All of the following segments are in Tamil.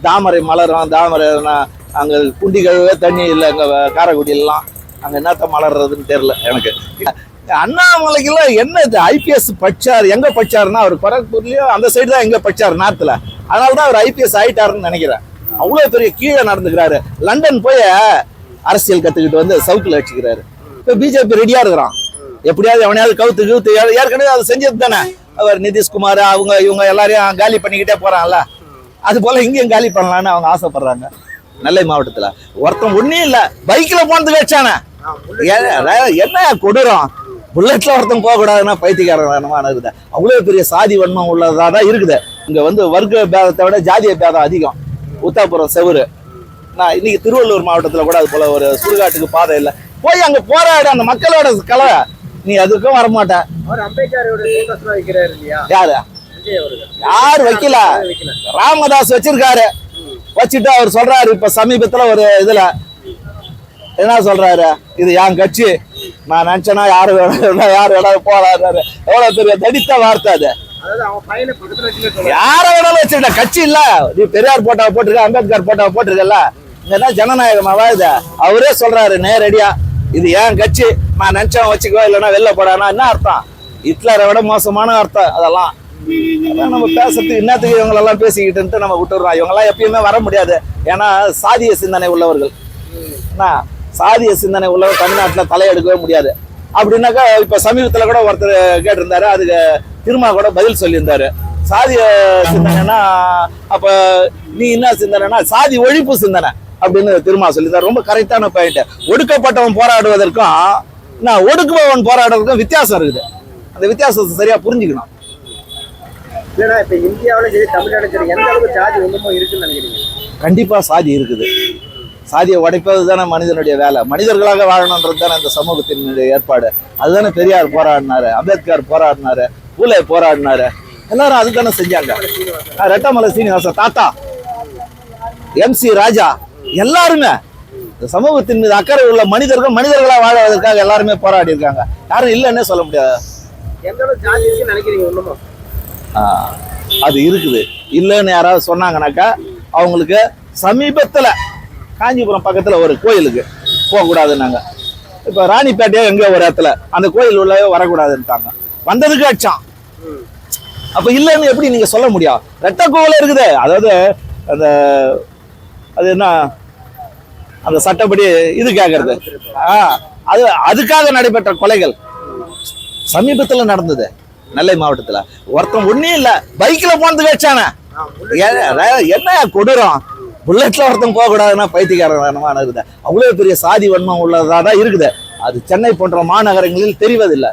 தாமரை மலரும் தாமரை அங்க குண்டி கழுவே தண்ணி இல்லை அங்க காரைக்குடியெல்லாம் அங்க என்னத்த மலர்றதுன்னு தெரியல எனக்கு. அண்ணாமலைக்குலாம் என்ன ஐபிஎஸ் படிச்சாரு, எங்க படிச்சாருன்னா அவர் கோரக்பூர்லயும் அந்த சைடு தான் எங்க படிச்சாரு நார்த்ல, அதனாலதான் அவர் ஐபிஎஸ் ஆயிட்டாருன்னு நினைக்கிறேன். அவ்வளவு பெரிய கீழே நடந்துக்கிறாரு. லண்டன் போய் அரசியல் கத்துக்கிட்டு வந்து சவுக்குல வச்சுக்கிறாரு. இப்ப பிஜேபி ரெடியா இருக்கிறான், எப்படியாவது எவனையாவது கவுத்து ஏற்கனவே அதை செஞ்சது தானே. அவர் நிதிஷ்குமார் அவங்க இவங்க எல்லாரையும் காலி பண்ணிக்கிட்டே போறாங்கல்ல, அது போல இங்கேயும் காலி பண்ணலான்னு அவங்க ஆசைப்படுறாங்க. நெல்லை மாவட்டத்துல ஒருத்தன் ஒன்னும் இல்ல, பைக்ல போனதுக்கு வச்சானே என்ன கொடூரம். புல்லட்ல ஒருத்தன் போக கூடாதுன்னா பைத்தியக்காரமான இருக்குது. அவ்வளவு பெரிய சாதி வன்மம் உள்ளதாதான் இருக்குது. இங்க வந்து வர்க்க பேதத்தை விட ஜாதிய பேதம் அதிகம். உத்தாபுரம் செவரு. நான் இன்னைக்கு திருவள்ளூர் மாவட்டத்துல கூட அது போல ஒரு சுடுகாட்டுக்கு பாதை இல்லை, போய் அங்க போராட அந்த மக்களோட கலை, நீ அதுக்கும் வரமாட்ட. யாரு யார் வைக்கல, ராமதாஸ் வச்சிருக்காரு. வச்சுட்டு அவர் சொல்றாரு இப்ப சமீபத்துல ஒரு இதுல என்ன சொல்றாரு, இது என் கட்சி, நான் நினைச்சேன்னா யாரு வேணாலும் போறாரு. எவ்வளவு பெரிய தடித்த வார்த்தை அது. யார வேணாலும் வச்சிருக்க கட்சி இல்ல. நீ பெரியார் போட்டாவை போட்டிருக்க, அம்பேத்கர் போட்டாவை போட்டிருக்கல, இங்க ஜனநாயகமாவா இது. அவரே சொல்றாரு நேரடியா, இது ஏன் கட்சி, நான் நினைச்சேன் வச்சுக்கோ, இல்லைன்னா வெளில போடானா என்ன அர்த்தம்? ஹிட்லரை விட மோசமான அர்த்தம் அதெல்லாம். நம்ம பேசுறதுக்கு இன்னத்துக்கு இவங்களெல்லாம் பேசிக்கிட்டு நம்ம விட்டுறோம். இவங்கெல்லாம் எப்பயுமே வர முடியாது, ஏன்னா சாதிய சிந்தனை உள்ளவர்கள். சாதிய சிந்தனை உள்ளவர் தமிழ்நாட்டில் தலையெடுக்கவே முடியாது. அப்படின்னாக்கா இப்ப சமீபத்துல கூட ஒருத்தர் கேட்டிருந்தாரு, அதுக்கு திரும்ப கூட பதில் சொல்லியிருந்தாரு. சாதிய சிந்தனைனா அப்ப நீ என்ன சிந்தனைனா சாதி ஒழிப்பு சிந்தனை அப்படின்னு திரும்ப சொல்லியிருந்தாரு. ரொம்ப கரெக்டான பாயிண்ட். ஒடுக்கப்பட்டவன் போராடுவதற்கும் ஒடுக்குபவன் போராடுறதுக்கும் வித்தியாசம் இருக்குது. அந்த வித்தியாசத்தை சரியா புரிஞ்சுக்கணும். இப்ப இந்தியாவில சரி தமிழ்நாடு சரி எந்த அளவுக்கு சாதி ஒன்றுமோ இருக்குன்னு நினைக்கிறீங்க? கண்டிப்பா சாதி இருக்குது. சாதியை உடைப்பது தானே மனிதனுடைய வேலை. மனிதர்களாக வாழணுன்றது தானே இந்த சமூகத்தினுடைய ஏற்பாடு. அதுதானே பெரியார் போராடினாரு, அம்பேத்கர் போராடினாரு, பூலே போராடினாரு, எல்லாரும் அதுதானே செஞ்சாங்க. ரெட்டமலை சீனிவாசன் தாத்தா, MC ராஜா, எல்லாருமே இந்த சமூகத்தின் மீது அக்கறை உள்ள மனிதர்கள் மனிதர்களா வாழ்வதற்காக எல்லாருமே போராடி இருக்காங்க. யாரும் இல்லைன்னே சொல்ல முடியாது. எந்த அளவுக்கு சாதி இருக்குன்னு நினைக்கிறீங்க? ஒண்ணுமோ அது இருக்குது. இல்லைன்னு யாராவது சொன்னாங்கன்னாக்கா அவங்களுக்கு சமீபத்துல காஞ்சிபுரம் பக்கத்துல ஒரு கோயிலுக்கு போகக்கூடாதுன்னாங்க. இப்ப ராணிப்பேட்டையோ எங்கேயோ ஒரு இடத்துல அந்த கோயில் உள்ள வரக்கூடாதுன்ட்டாங்க. வந்ததுக்கு அச்சான். அப்ப இல்லைன்னு எப்படி நீங்க சொல்ல முடியும்? ரெட்ட கோவில் இருக்குது. அதாவது அந்த அது என்ன அந்த சட்டப்படி இது கேட்கறது, அது அதுக்காக நடைபெற்ற கொலைகள் சமீபத்துல நடந்தது நெல்லை மாவட்டத்துல. ஒருத்தன் ஒன்னும் இல்ல, பைக்ல போனதுக்கு வச்சானே என்ன கொடூரம். புல்லட்ல ஒருத்தன் போக கூடாதுன்னா பைத்தியக்காரமான இருக்குது. அவ்வளவு பெரிய சாதி வன்மம் உள்ளதாதான் இருக்குது. அது சென்னை போன்ற மாநகரங்களில் தெரிவதில்லை.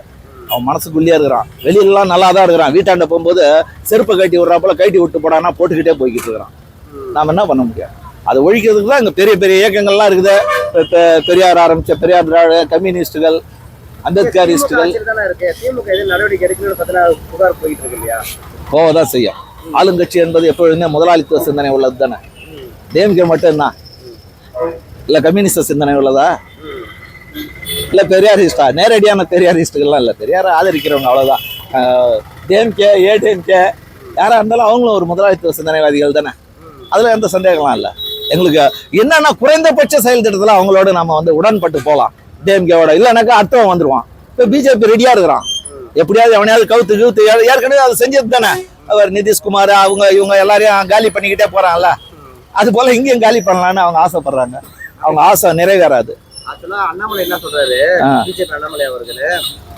அவன் மனசுக்குள்ளேயே இருக்கிறான், வெளியிலாம் நல்லா தான் இருக்கிறான். வீட்டாண்ட போகும்போது செருப்பை கட்டி விடுறாப்புல கட்டி விட்டு போடானா போட்டுக்கிட்டே போய்கிட்டு இருக்கிறான். நாம என்ன பண்ண முடியும்? அதை ஒழிக்கிறதுக்கு தான் இங்க பெரிய பெரிய இயக்கங்கள்லாம் இருக்குது. பெரியார் ஆரம்பிச்ச பெரியார் திராவிட கம்யூனிஸ்டுகள், அம்பேத்கரிஸ்டுகள் போவதான் செய்யும். ஆளுங்கட்சி என்பது எப்பொழுதுமே முதலாளித்துவ சிந்தனை உள்ளது தானே. DMK மட்டும் என்ன இல்ல கம்யூனிஸ்ட் சிந்தனை உள்ளதா? இல்ல பெரியாரிஸ்டா? நேரடியான பெரியாரிஸ்டுகள்லாம் இல்ல, பெரியார ஆதரிக்கிறவங்க அவ்வளவுதான். DMK ADMK யாரா இருந்தாலும் அவங்களும் ஒரு முதலாளித்துவ சிந்தனைவாதிகள் தானே. அதுல எந்த சந்தேகம்லாம் இல்ல. எங்களுக்கு என்னன்னா குறைந்தபட்ச செயல் திட்டத்துல அவங்களோட நம்ம வந்து உடன்பட்டு போகலாம். DMKவோட இல்லைனாக்கா அர்த்தம் வந்துருவான். இப்ப பிஜேபி ரெடியா இருக்கிறான், எப்படியாவது எவனையாவது கவுத்து ஏற்கனவே அதை செஞ்சது தானே. அவர் நிதிஷ்குமார் அவங்க இவங்க எல்லாரையும் காலி பண்ணிக்கிட்டே போறாங்கல்ல, அது போல இங்கேயும் காலி பண்ணலான்னு அவங்க ஆசைப்படுறாங்க. அவங்க ஆசை நிறைவேறாது. அண்ணாமலை என்ன சொல்றாரு, பிஜேபி அண்ணாமலை அவர்கள்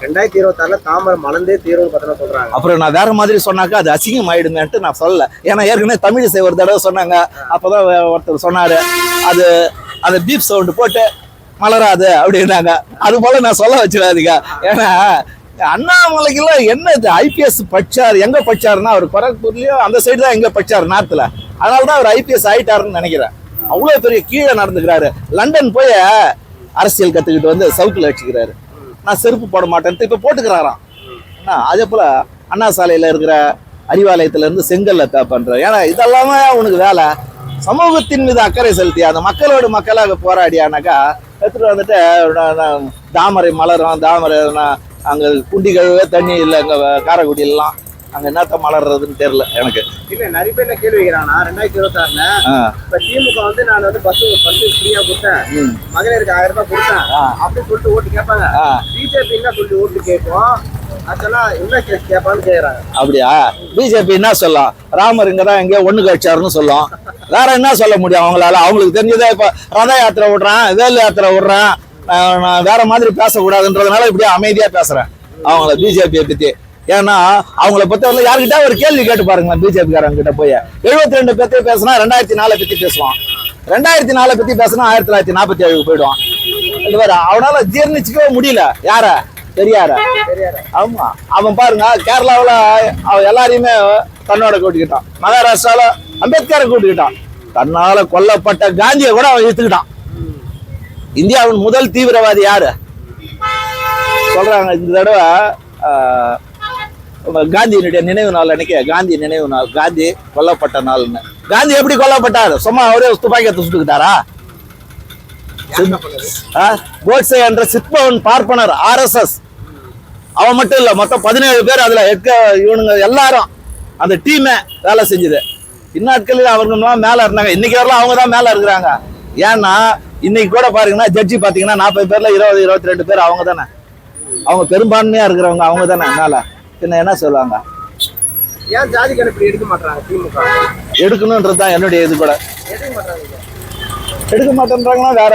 2026 தாமரம் மலர்ந்தே தீர்வு சொல்றாங்க. அப்புறம் நான் வேற மாதிரி சொன்னாக்கா அது அசிங்கம் ஆயிடுமேன்ட்டு நான் சொல்லல. ஏன்னா ஏற்கனவே தமிழிசை ஒரு தடவை சொன்னாங்க, அப்பதான் ஒருத்தர் சொன்னாரு அது அந்த பீப் சவுண்ட் போட்டு மலராது அப்படின்னாங்க. அது போல நான் சொல்ல வச்சிடாதீங்க. ஏன்னா அண்ணாமலைக்கெல்லாம் என்ன ஐபிஎஸ் படிச்சாரு, எங்க படிச்சாருன்னா அவர் கோரக்பூர்லயும் அந்த சைடு தான் எங்க படிச்சாரு நார்த்ல, அதனாலதான் அவர் ஐபிஎஸ் ஆயிட்டாருன்னு நினைக்கிறேன். அவ்வளவு பெரிய கீழே நடந்துக்கிறாரு. லண்டன் போய் அரசியல் கத்துக்கிட்டு வந்து சவுக்குல வச்சுக்கிறாரு. நான் செருப்பு போட மாட்டேன்ட்டு இப்ப போட்டுக்கிறாராம். அதே போல அண்ணா சாலையில இருக்கிற அறிவாலயத்துல இருந்து செங்கல்ல பண்ற. ஏன்னா இதெல்லாமே உனக்கு வேலை. சமூகத்தின் மீது அக்கறை செலுத்தி அந்த மக்களோடு மக்களாக போராடியானாக்கா எடுத்துட்டு வந்துட்டு தாமரை மலரும் தாமரை அங்க குண்டி கழுவே தண்ணி இல்லை அங்க காரைக்குடியெல்லாம் அங்க என்னத்த மலர்றதுன்னு தெரியல எனக்கு. இல்ல நிறைய பேர் என்ன கேள்வி வைக்கிறாங்கன்னா 2026ல இப்ப திமுக வந்து நான் வந்து பஸ் ஃப்ரீயா கொடுத்தேன், மகளிருக்கு 1000 ரூபாய் கொடுத்தேன் அப்படின்னு சொல்லிட்டு ஓட்டு கேட்பாங்க. பிஜேபி என்ன சொல்லி ஓட்டு கேட்போம், அதெல்லாம் என்ன கேட்பான்னு கேக்குறாங்க. அப்படியா? பிஜேபி என்ன சொல்லும், ராமர் இங்கதான் எங்கேயோ ஒண்ணு கட்சாருன்னு சொல்லும். வேற என்ன சொல்ல முடியும் அவங்களால? அவங்களுக்கு தெரிஞ்சதே இப்ப ரத யாத்திரை விடுறேன், வேல் யாத்திரை விடுறேன், நான் வேற மாதிரி பேசக்கூடாதுன்றதுனால இப்படியே அமைதியா பேசுறேன் அவங்கள பிஜேபியை பத்தி. ஏன்னா அவங்கள பத்தி யாருக்கிட்ட ஒரு கேள்வி கேட்டு பாருங்களேன். பிஜேபி காரங்க கிட்ட போய் 72 பத்தி பேசினா 2004 பத்தி பேசுவான், 2004 பத்தி பேசினா 1947 போயிடுவான். அவனால ஜீர்ணிச்சுக்கவே முடியல. யார? பெரியார. ஆமா, அவன் பாருங்க கேரளாவில் அவன் எல்லாரையுமே தன்னோட கூட்டிக்கிட்டான், மகாராஷ்டிரால அம்பேத்கரை கூட்டிக்கிட்டான், தன்னால கொல்லப்பட்ட காந்தியை கூட அவன் எடுத்துக்கிட்டான். இந்தியாவின் முதல் தீவிரவாதி யாரு சொல்றாங்க இந்த தடவை? காந்தியினுடைய நினைவு நாள் அன்னைக்கு, காந்தி நினைவு நாள், காந்தி கொல்லப்பட்ட நாள்னு. காந்தி எப்படி கொல்லப்பட்டாரு? சும்மா அவரே துப்பாக்கியத்தை சுட்டுக்கிட்டாரா? கோட்சே என்ற சித்பவன் பார்ப்பனர் RSS அவன் மட்டும் இல்ல, மொத்தம் 17 பேர் அதுல இவனுங்க எல்லாரும் அந்த டீமே வேலை செஞ்சது. இந்நாட்களில் அவர்கள் மேல இருந்தாங்க, இன்னைக்கு வரலாம் அவங்க தான் மேல இருக்கிறாங்க. ஏன்னா இன்னைக்கு கூட பாருங்கன்னா ஜட்ஜி பாத்தீங்கன்னா 40 பேர்ல 20-22 பேர் அவங்க தானே, அவங்க பெரும்பான்மையா இருக்கிறவங்க அவங்க தானே மேல. பின்ன என்ன சொல்லுவாங்க? ஏன் ஜாதி கணக்கு எடுக்க மாட்டாங்க திமுக? எடுக்கணும்ன்றதுதான் என்னுடைய இது கூட. எடுக்க மாட்டேன்றாங்கன்னா வேற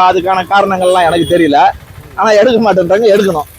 அதுக்கான காரணங்கள்லாம் எனக்கு தெரியல, ஆனா எடுக்க மாட்டேன்றாங்க, எடுக்கணும்.